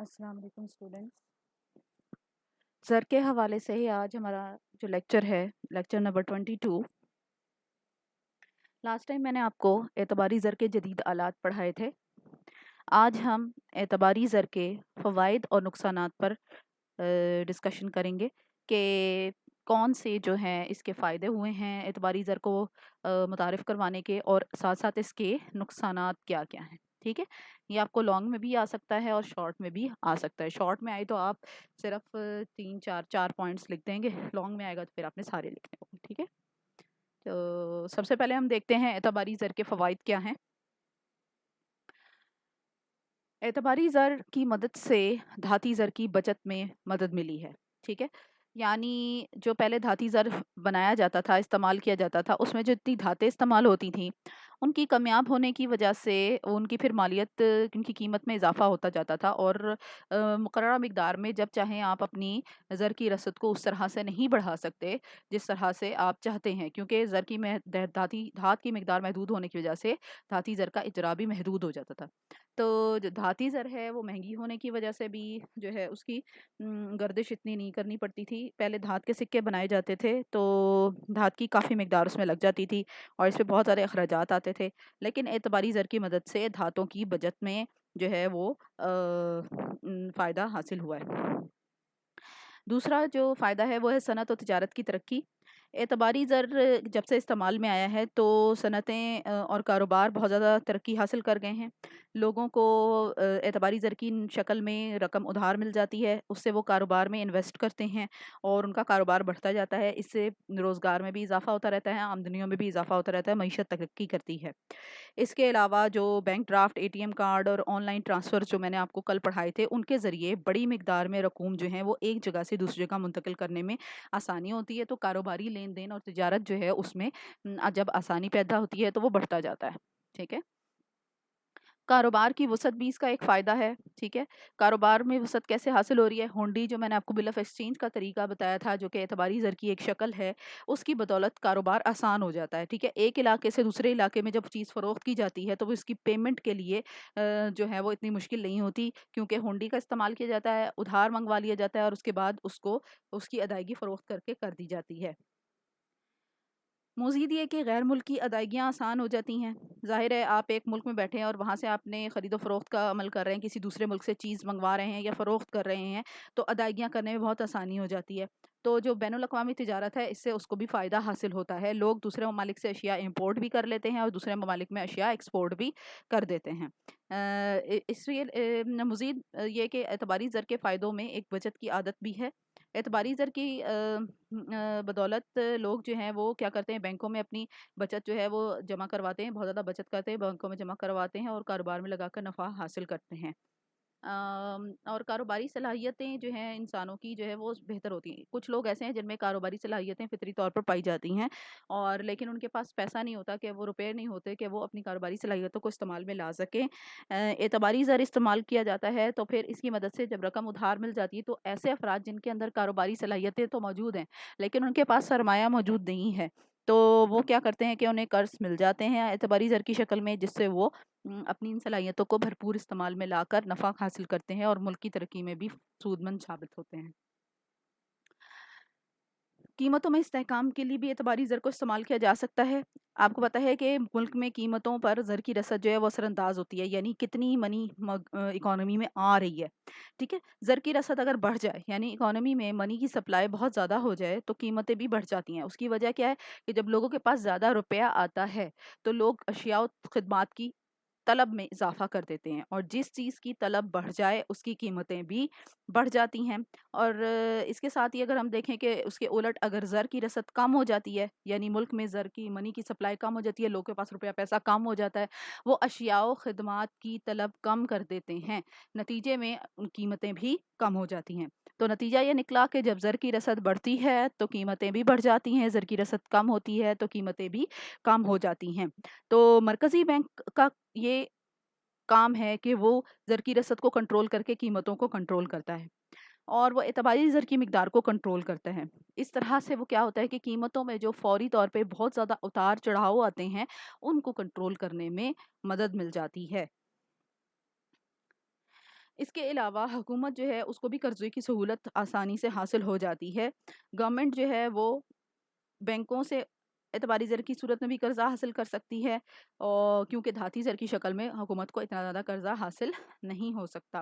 السلام علیکم اسٹوڈینٹس. زر کے حوالے سے ہی آج ہمارا جو لیکچر ہے لیکچر نمبر 22. لاسٹ ٹائم میں نے آپ کو اعتباری زر کے جدید آلات پڑھائے تھے. آج ہم اعتباری زر کے فوائد اور نقصانات پر ڈسکشن کریں گے کہ کون سے جو ہیں اس کے فائدے ہوئے ہیں اعتباری زر کو متعارف کروانے کے، اور ساتھ ساتھ اس کے نقصانات کیا کیا ہیں. ٹھیک ہے، یہ آپ کو لانگ میں بھی آ سکتا ہے اور شارٹ میں بھی آ سکتا ہے. شارٹ میں آئے تو آپ صرف 3 4 پوائنٹس لکھ دیں گے، لانگ میں آئے گا تو پھر آپ نے سارے لکھنے ہوں گے. ٹھیک ہے، تو سب سے پہلے ہم دیکھتے ہیں اعتباری زر کے فوائد کیا ہیں. اعتباری زر کی مدد سے دھاتی زر کی بچت میں مدد ملی ہے. ٹھیک ہے، یعنی جو پہلے دھاتی زر بنایا جاتا تھا، استعمال کیا جاتا تھا، اس میں جو اتنی دھاتیں استعمال ہوتی تھیں ان کی کمیاب ہونے کی وجہ سے ان کی پھر مالیت، ان کی قیمت میں اضافہ ہوتا جاتا تھا، اور مقررہ مقدار میں جب چاہیں آپ اپنی زر کی رسد کو اس طرح سے نہیں بڑھا سکتے جس طرح سے آپ چاہتے ہیں، کیونکہ زر کی دھات کی مقدار محدود ہونے کی وجہ سے دھاتی زر کا اجرا بھی محدود ہو جاتا تھا. تو جو دھاتی زر ہے وہ مہنگی ہونے کی وجہ سے بھی جو ہے اس کی گردش اتنی نہیں کرنی پڑتی تھی. پہلے دھات کے سکے بنائے جاتے تھے تو دھات کی کافی مقدار اس میں لگ جاتی تھی اور اس پہ بہت سارے اخراجات آتے تھے، لیکن اعتباری زر کی مدد سے دھاتوں کی بچت میں جو ہے وہ فائدہ حاصل ہوا ہے. دوسرا جو فائدہ ہے وہ ہے صنعت و تجارت کی ترقی. اعتباری زر جب سے استعمال میں آیا ہے تو صنعتیں اور کاروبار بہت زیادہ ترقی حاصل کر گئے ہیں. لوگوں کو اعتباری زر کی شکل میں رقم ادھار مل جاتی ہے، اس سے وہ کاروبار میں انویسٹ کرتے ہیں اور ان کا کاروبار بڑھتا جاتا ہے. اس سے روزگار میں بھی اضافہ ہوتا رہتا ہے، آمدنیوں میں بھی اضافہ ہوتا رہتا ہے، معیشت ترقی کرتی ہے. اس کے علاوہ جو bank draft, A T M card اور آن لائن ٹرانسفر جو میں نے آپ کو کل پڑھائے تھے، ان کے ذریعے بڑی مقدار میں رقوم جو ہیں وہ ایک جگہ سے دوسری جگہ منتقل کرنے میں آسانی ہوتی ہے. تو کاروباری لین دین اور تجارت جو ہے اس میں جب آسانی پیدا ہوتی ہے تو وہ بڑھتا جاتا ہے. ٹھیک ہے، کاروبار کی وسعت بھی اس کا ایک فائدہ ہے. ٹھیک ہے، کاروبار میں وسعت کیسے حاصل ہو رہی ہے؟ ہونڈی جو میں نے آپ کو بل آف ایکسچینج کا طریقہ بتایا تھا جو کہ اعتباری زر کی ایک شکل ہے، اس کی بدولت کاروبار آسان ہو جاتا ہے. ٹھیک ہے، ایک علاقے سے دوسرے علاقے میں جب چیز فروخت کی جاتی ہے تو وہ اس کی پیمنٹ کے لیے جو ہے وہ اتنی مشکل نہیں ہوتی، کیونکہ ہونڈی کا استعمال کیا جاتا ہے، ادھار منگوا لیا جاتا ہے اور اس کے بعد اس کی ادائیگی فروخت کر کے کر دی جاتی ہے. مزید یہ کہ غیر ملکی ادائیگیاں آسان ہو جاتی ہیں. ظاہر ہے آپ ایک ملک میں بیٹھے ہیں اور وہاں سے آپ نے خرید و فروخت کا عمل کر رہے ہیں، کسی دوسرے ملک سے چیز منگوا رہے ہیں یا فروخت کر رہے ہیں، تو ادائیگیاں کرنے میں بہت آسانی ہو جاتی ہے. تو جو بین الاقوامی تجارت ہے اس سے اس کو بھی فائدہ حاصل ہوتا ہے. لوگ دوسرے ممالک سے اشیاء امپورٹ بھی کر لیتے ہیں اور دوسرے ممالک میں اشیاء ایکسپورٹ بھی کر دیتے ہیں. اس لیے مزید یہ کہ اعتباری زر کے فائدوں میں ایک بچت کی عادت بھی ہے. اعتباری زر کی بدولت لوگ جو ہیں وہ کیا کرتے ہیں، بینکوں میں اپنی بچت جو ہے وہ جمع کرواتے ہیں، بہت زیادہ بچت کرتے ہیں، بینکوں میں جمع کرواتے ہیں اور کاروبار میں لگا کر نفع حاصل کرتے ہیں. اور کاروباری صلاحیتیں جو ہیں انسانوں کی جو ہے وہ بہتر ہوتی ہیں. کچھ لوگ ایسے ہیں جن میں کاروباری صلاحیتیں فطری طور پر پائی جاتی ہیں اور لیکن ان کے پاس پیسہ نہیں ہوتا، کہ وہ روپے نہیں ہوتے کہ وہ اپنی کاروباری صلاحیتوں کو استعمال میں لا سکیں. اعتباری زر استعمال کیا جاتا ہے تو پھر اس کی مدد سے جب رقم ادھار مل جاتی ہے تو ایسے افراد جن کے اندر کاروباری صلاحیتیں تو موجود ہیں لیکن ان کے پاس سرمایہ موجود نہیں ہے، تو وہ کیا کرتے ہیں کہ انہیں قرض مل جاتے ہیں اعتباری زر کی شکل میں، جس سے وہ اپنی ان صلاحیتوں کو بھرپور استعمال میں لا کر نفع حاصل کرتے ہیں اور ملک کی ترقی میں بھی سود مند ثابت ہوتے ہیں. قیمتوں میں استحکام کے لیے بھی اعتباری زر کو استعمال کیا جا سکتا ہے. آپ کو پتہ ہے کہ ملک میں قیمتوں پر زر کی رسد جو ہے وہ اثر انداز ہوتی ہے، یعنی کتنی منی اکانومی میں آ رہی ہے. ٹھیک ہے، زر کی رسد اگر بڑھ جائے، یعنی اکانومی میں منی کی سپلائی بہت زیادہ ہو جائے تو قیمتیں بھی بڑھ جاتی ہیں. اس کی وجہ کیا ہے کہ جب لوگوں کے پاس زیادہ روپیہ آتا ہے تو لوگ اشیاء و خدمات کی طلب میں اضافہ کر دیتے ہیں، اور جس چیز کی طلب بڑھ جائے اس کی قیمتیں بھی بڑھ جاتی ہیں. اور اس کے ساتھ ہی اگر ہم دیکھیں کہ اس کے الٹ اگر زر کی رسد کم ہو جاتی ہے، یعنی ملک میں زر کی منی کی سپلائی کم ہو جاتی ہے، لوگوں کے پاس روپیہ پیسہ کم ہو جاتا ہے، وہ اشیاء و خدمات کی طلب کم کر دیتے ہیں، نتیجے میں ان قیمتیں بھی کم ہو جاتی ہیں. تو نتیجہ یہ نکلا کہ جب زر کی رسد بڑھتی ہے تو قیمتیں بھی بڑھ جاتی ہیں، زر کی رسد کم ہوتی ہے تو قیمتیں بھی کم ہو جاتی ہیں. تو مرکزی بینک کا یہ کام ہے کہ وہ زر کی رسد کو کنٹرول کر کے قیمتوں کو کنٹرول کرتا ہے اور وہ اعتباری زر کی مقدار کو کنٹرول کرتا ہے. اس طرح سے وہ کیا ہوتا ہے کہ قیمتوں میں جو فوری طور پہ بہت زیادہ اتار چڑھاؤ آتے ہیں ان کو کنٹرول کرنے میں مدد مل جاتی ہے. اس کے علاوہ حکومت جو ہے اس کو بھی قرضے کی سہولت آسانی سے حاصل ہو جاتی ہے. گورنمنٹ جو ہے وہ بینکوں سے اعتباری زر کی صورت میں بھی قرضہ حاصل کر سکتی ہے، اور کیونکہ دھاتی زر کی شکل میں حکومت کو اتنا زیادہ قرضہ حاصل نہیں ہو سکتا.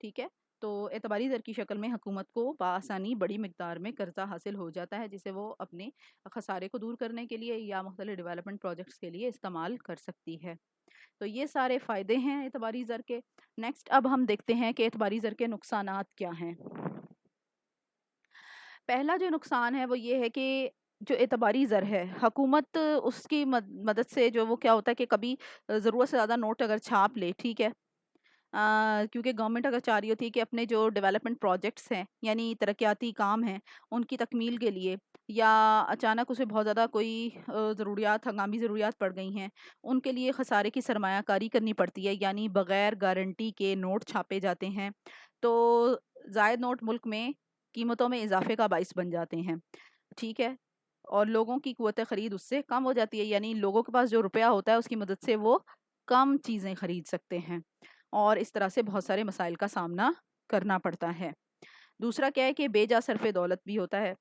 ٹھیک ہے، تو اعتباری زر کی شکل میں حکومت کو بآسانی بڑی مقدار میں قرضہ حاصل ہو جاتا ہے، جسے وہ اپنے خسارے کو دور کرنے کے لیے یا مختلف ڈیولپمنٹ پروجیکٹس کے لیے استعمال کر سکتی ہے. تو یہ سارے فائدے ہیں اعتباری زر کے. نیکسٹ اب ہم دیکھتے ہیں کہ اعتباری زر کے نقصانات کیا ہیں. پہلا جو نقصان ہے وہ یہ ہے کہ جو اعتباری زر ہے، حکومت اس کی مدد سے جو وہ کیا ہوتا ہے کہ کبھی ضرورت سے زیادہ نوٹ اگر چھاپ لے، ٹھیک ہے، کیونکہ گورنمنٹ اگر چاہ رہی ہوتی ہے کہ اپنے جو ڈیولپمنٹ پروجیکٹس ہیں یعنی ترقیاتی کام ہیں ان کی تکمیل کے لیے، یا اچانک اسے بہت زیادہ کوئی ضروریات، ہنگامی ضروریات پڑ گئی ہیں، ان کے لیے خسارے کی سرمایہ کاری کرنی پڑتی ہے، یعنی بغیر گارنٹی کے نوٹ چھاپے جاتے ہیں، تو زائد نوٹ ملک میں قیمتوں میں اضافے کا باعث بن جاتے ہیں. ٹھیک ہے، اور لوگوں کی قوت خرید اس سے کم ہو جاتی ہے، یعنی لوگوں کے پاس جو روپیہ ہوتا ہے اس کی مدد سے وہ کم چیزیں خرید سکتے ہیں، اور اس طرح سے بہت سارے مسائل کا سامنا کرنا پڑتا ہے. دوسرا کیا ہے کہ بے جا صرف دولت بھی ہوتا ہے.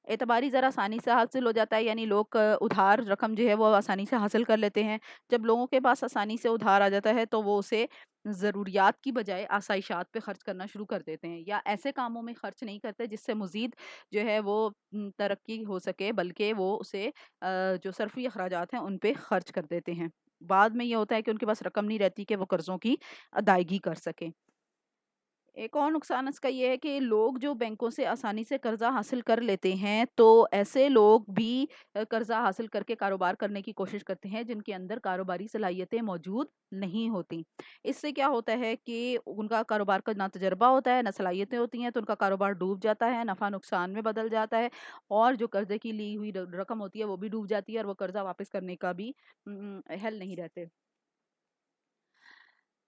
اعتباری ذرا آسانی سے حاصل ہو جاتا ہے، یعنی لوگ ادھار رقم جو ہے وہ آسانی سے حاصل کر لیتے ہیں. جب لوگوں کے پاس آسانی سے ادھار آ جاتا ہے تو وہ اسے ضروریات کی بجائے آسائشات پہ خرچ کرنا شروع کر دیتے ہیں، یا ایسے کاموں میں خرچ نہیں کرتے جس سے مزید جو ہے وہ ترقی ہو سکے، بلکہ وہ اسے جو صرفی اخراجات ہیں ان پہ خرچ کر دیتے ہیں. بعد میں یہ ہوتا ہے کہ ان کے پاس رقم نہیں رہتی کہ وہ قرضوں کی ادائیگی کر سکیں. ایک اور نقصان اس کا یہ ہے کہ لوگ جو بینکوں سے آسانی سے قرضہ حاصل کر لیتے ہیں، تو ایسے لوگ بھی قرضہ حاصل کر کے کاروبار کرنے کی کوشش کرتے ہیں جن کے اندر کاروباری صلاحیتیں موجود نہیں ہوتی. اس سے کیا ہوتا ہے کہ ان کا کاروبار کا نہ تجربہ ہوتا ہے نہ صلاحیتیں ہوتی ہیں، تو ان کا کاروبار ڈوب جاتا ہے، نفع نقصان میں بدل جاتا ہے، اور جو قرضے کی لی ہوئی رقم ہوتی ہے وہ بھی ڈوب جاتی ہے، اور وہ قرضہ واپس کرنے کا بھی اہل نہیں رہتے.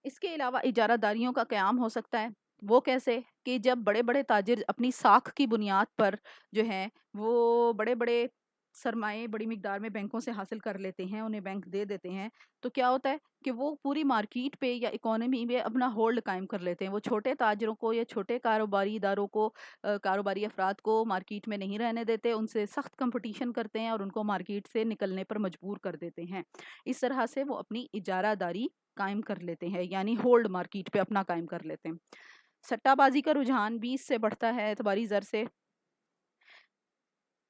اس کے علاوہ اجارہ داریوں کا قیام ہو سکتا ہے. وہ کیسے؟ کہ جب بڑے بڑے تاجر اپنی ساکھ کی بنیاد پر جو ہیں وہ بڑے بڑے سرمائے بڑی مقدار میں بینکوں سے حاصل کر لیتے ہیں، انہیں بینک دے دیتے ہیں، تو کیا ہوتا ہے کہ وہ پوری مارکیٹ پہ یا اکانومی میں اپنا ہولڈ قائم کر لیتے ہیں. وہ چھوٹے تاجروں کو یا چھوٹے کاروباری اداروں کو، کاروباری افراد کو مارکیٹ میں نہیں رہنے دیتے، ان سے سخت کمپٹیشن کرتے ہیں اور ان کو مارکیٹ سے نکلنے پر مجبور کر دیتے ہیں. اس طرح سے وہ اپنی اجارہ داری قائم کر لیتے ہیں، یعنی ہولڈ مارکیٹ پہ اپنا قائم کر لیتے ہیں. سٹہ بازی کا رجحان بھی اس سے بڑھتا ہے اعتباری زر سے.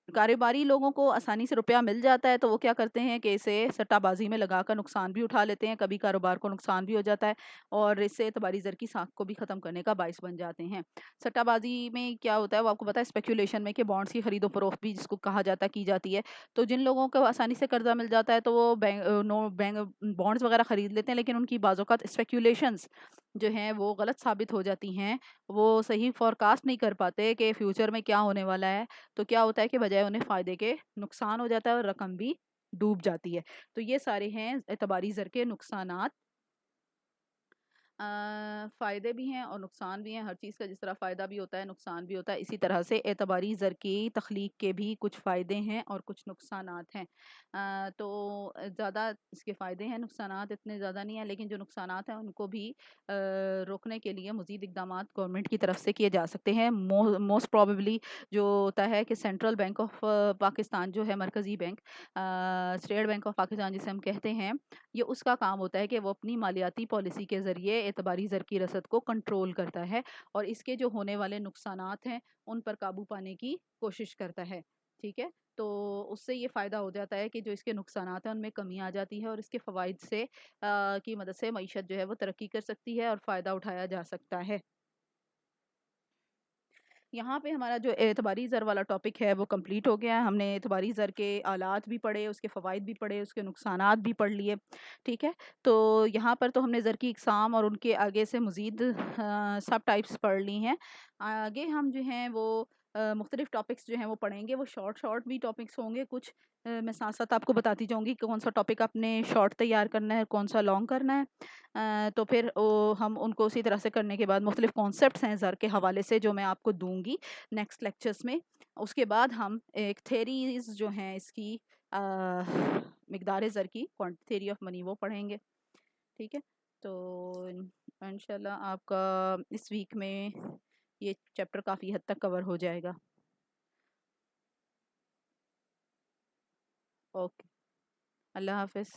کاروباری لوگوں کو آسانی سے روپیہ مل جاتا ہے تو وہ کیا کرتے ہیں کہ اسے سٹہ بازی میں لگا کر نقصان بھی اٹھا لیتے ہیں، کبھی کاروبار کو نقصان بھی ہو جاتا ہے، اور اس سے اعتباری زر کی ساکھ کو بھی ختم کرنے کا باعث بن جاتے ہیں. سٹہ بازی میں کیا ہوتا ہے وہ آپ کو پتا ہے، اسپیکولیشن میں کہ بانڈس کی خرید و فروخت بھی جس کو کہا جاتا ہے کی جاتی ہے. تو جن لوگوں کو آسانی سے قرضہ مل جاتا ہے تو وہ بانڈس وغیرہ خرید لیتے ہیں، لیکن ان کی بعض اوقات اسپیکولیشنز جو ہیں وہ غلط ثابت ہو جاتی ہیں. وہ صحیح فورکاسٹ نہیں کر پاتے کہ فیوچر میں کیا ہونے والا ہے، تو کیا ہوتا ہے کہ بجائے انہیں فائدے کے نقصان ہو جاتا ہے اور رقم بھی ڈوب جاتی ہے. تو یہ سارے ہیں اعتباری زر کے نقصانات. فائدے بھی ہیں اور نقصان بھی ہیں. ہر چیز کا جس طرح فائدہ بھی ہوتا ہے نقصان بھی ہوتا ہے، اسی طرح سے اعتباری زر کی تخلیق کے بھی کچھ فائدے ہیں اور کچھ نقصانات ہیں. تو زیادہ اس کے فائدے ہیں، نقصانات اتنے زیادہ نہیں ہیں، لیکن جو نقصانات ہیں ان کو بھی روکنے کے لیے مزید اقدامات گورنمنٹ کی طرف سے کیے جا سکتے ہیں. موسٹ پروبیبلی جو ہوتا ہے کہ سینٹرل بینک آف پاکستان جو ہے، مرکزی bank, state bank of Pakistan جسے ہم کہتے ہیں، یہ اس کا کام ہوتا ہے کہ وہ اپنی مالیاتی پالیسی کے ذریعے اعتباری زر کی رسد کو کنٹرول کرتا ہے اور اس کے جو ہونے والے نقصانات ہیں ان پر قابو پانے کی کوشش کرتا ہے. ٹھیک ہے، تو اس سے یہ فائدہ ہو جاتا ہے کہ جو اس کے نقصانات ہیں ان میں کمی آ جاتی ہے، اور اس کے فوائد سے کی مدد سے معیشت جو ہے وہ ترقی کر سکتی ہے اور فائدہ اٹھایا جا سکتا ہے. یہاں پہ ہمارا جو اعتباری زر والا ٹاپک ہے وہ کمپلیٹ ہو گیا ہے. ہم نے اعتباری زر کے آلات بھی پڑھے، اس کے فوائد بھی پڑھے، اس کے نقصانات بھی پڑھ لیے. ٹھیک ہے، تو یہاں پر تو ہم نے زر کی اقسام اور ان کے آگے سے مزید سب ٹائپس پڑھ لی ہیں. آگے ہم جو ہیں وہ مختلف ٹاپکس جو ہیں وہ پڑھیں گے. وہ شارٹ شارٹ بھی ٹاپکس ہوں گے کچھ. میں ساتھ ساتھ آپ کو بتاتی جاؤں گی کہ کون سا ٹاپک آپ نے شارٹ تیار کرنا ہے، کون سا لانگ کرنا ہے. تو پھر ہم ان کو اسی طرح سے کرنے کے بعد مختلف کانسیپٹس ہیں زر کے حوالے سے جو میں آپ کو دوں گی نیکسٹ لیکچرز میں. اس کے بعد ہم ایک تھیریز جو ہیں اس کی مقدار زر کی، تھیری آف منی، وہ پڑھیں گے. ٹھیک ہے، تو انشاءاللہ آپ کا اس ویک میں یہ چیپٹر کافی حد تک کور ہو جائے گا. اوکے. اللہ حافظ.